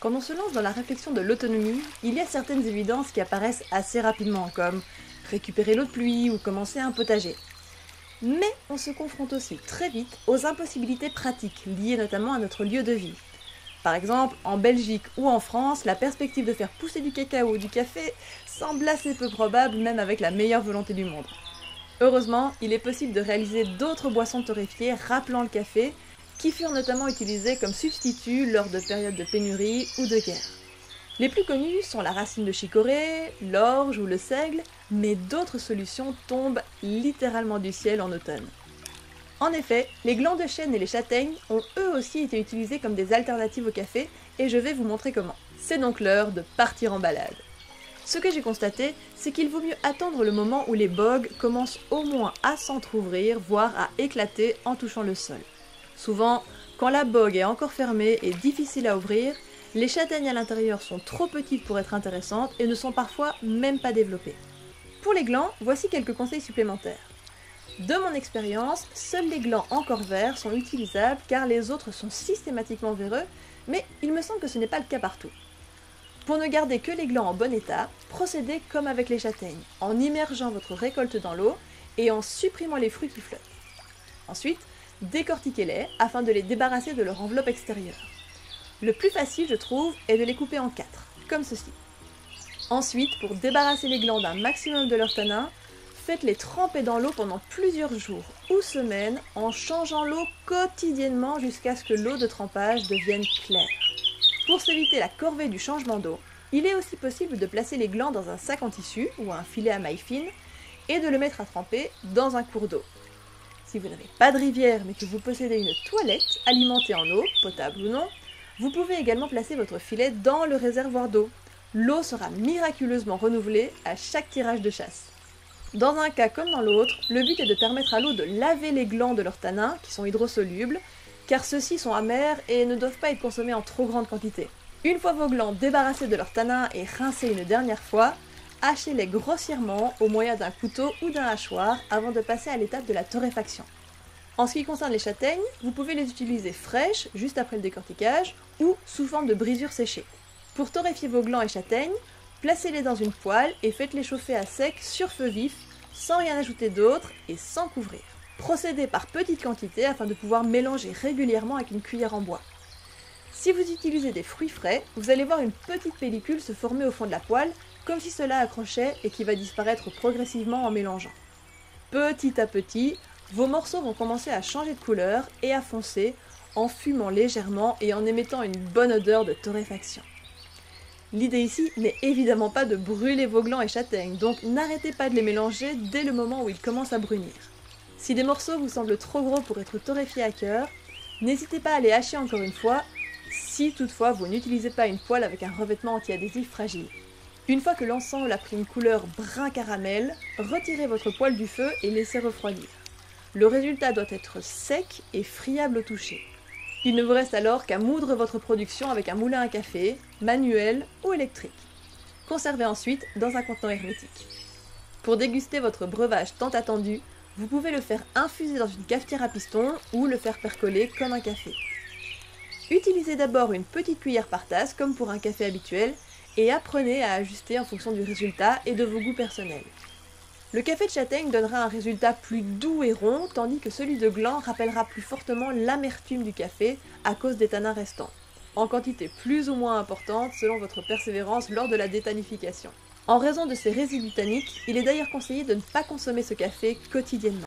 Quand on se lance dans la réflexion de l'autonomie, il y a certaines évidences qui apparaissent assez rapidement, comme récupérer l'eau de pluie ou commencer un potager. Mais on se confronte aussi très vite aux impossibilités pratiques, liées notamment à notre lieu de vie. Par exemple, en Belgique ou en France, la perspective de faire pousser du cacao ou du café semble assez peu probable, même avec la meilleure volonté du monde. Heureusement, il est possible de réaliser d'autres boissons torréfiées rappelant le café, qui furent notamment utilisées comme substitut lors de périodes de pénurie ou de guerre. Les plus connus sont la racine de chicorée, l'orge ou le seigle, mais d'autres solutions tombent littéralement du ciel en automne. En effet, les glands de chêne et les châtaignes ont eux aussi été utilisés comme des alternatives au café, et je vais vous montrer comment. C'est donc l'heure de partir en balade. Ce que j'ai constaté, c'est qu'il vaut mieux attendre le moment où les bogues commencent au moins à s'entrouvrir, voire à éclater en touchant le sol. Souvent, quand la bogue est encore fermée et difficile à ouvrir, les châtaignes à l'intérieur sont trop petites pour être intéressantes et ne sont parfois même pas développées. Pour les glands, voici quelques conseils supplémentaires. De mon expérience, seuls les glands encore verts sont utilisables car les autres sont systématiquement véreux, mais il me semble que ce n'est pas le cas partout. Pour ne garder que les glands en bon état, procédez comme avec les châtaignes, en immergeant votre récolte dans l'eau et en supprimant les fruits qui flottent. Ensuite, décortiquez-les afin de les débarrasser de leur enveloppe extérieure. Le plus facile, je trouve, est de les couper en 4, comme ceci. Ensuite, pour débarrasser les glands d'un maximum de leur tanin, faites-les tremper dans l'eau pendant plusieurs jours ou semaines en changeant l'eau quotidiennement jusqu'à ce que l'eau de trempage devienne claire. Pour s'éviter la corvée du changement d'eau, il est aussi possible de placer les glands dans un sac en tissu ou un filet à maille fine et de le mettre à tremper dans un cours d'eau. Si vous n'avez pas de rivière mais que vous possédez une toilette alimentée en eau, potable ou non, vous pouvez également placer votre filet dans le réservoir d'eau. L'eau sera miraculeusement renouvelée à chaque tirage de chasse. Dans un cas comme dans l'autre, le but est de permettre à l'eau de laver les glands de leurs tanins, qui sont hydrosolubles, car ceux-ci sont amers et ne doivent pas être consommés en trop grande quantité. Une fois vos glands débarrassés de leurs tanins et rincés une dernière fois, hachez-les grossièrement au moyen d'un couteau ou d'un hachoir avant de passer à l'étape de la torréfaction. En ce qui concerne les châtaignes, vous pouvez les utiliser fraîches, juste après le décortiquage, ou sous forme de brisures séchées. Pour torréfier vos glands et châtaignes, placez-les dans une poêle et faites-les chauffer à sec sur feu vif, sans rien ajouter d'autre et sans couvrir. Procédez par petites quantités afin de pouvoir mélanger régulièrement avec une cuillère en bois. Si vous utilisez des fruits frais, vous allez voir une petite pellicule se former au fond de la poêle, comme si cela accrochait et qui va disparaître progressivement en mélangeant. Petit à petit, vos morceaux vont commencer à changer de couleur et à foncer en fumant légèrement et en émettant une bonne odeur de torréfaction. L'idée ici n'est évidemment pas de brûler vos glands et châtaignes, donc n'arrêtez pas de les mélanger dès le moment où ils commencent à brunir. Si des morceaux vous semblent trop gros pour être torréfiés à cœur, n'hésitez pas à les hacher encore une fois, si toutefois vous n'utilisez pas une poêle avec un revêtement anti-adhésif fragile. Une fois que l'ensemble a pris une couleur brun caramel, retirez votre poêle du feu et laissez refroidir. Le résultat doit être sec et friable au toucher. Il ne vous reste alors qu'à moudre votre production avec un moulin à café, manuel ou électrique. Conservez ensuite dans un contenant hermétique. Pour déguster votre breuvage tant attendu, vous pouvez le faire infuser dans une cafetière à piston ou le faire percoler comme un café. Utilisez d'abord une petite cuillère par tasse comme pour un café habituel et apprenez à ajuster en fonction du résultat et de vos goûts personnels. Le café de châtaigne donnera un résultat plus doux et rond, tandis que celui de gland rappellera plus fortement l'amertume du café à cause des tanins restants, en quantité plus ou moins importante selon votre persévérance lors de la détannification. En raison de ces résidus tanniques, il est d'ailleurs conseillé de ne pas consommer ce café quotidiennement.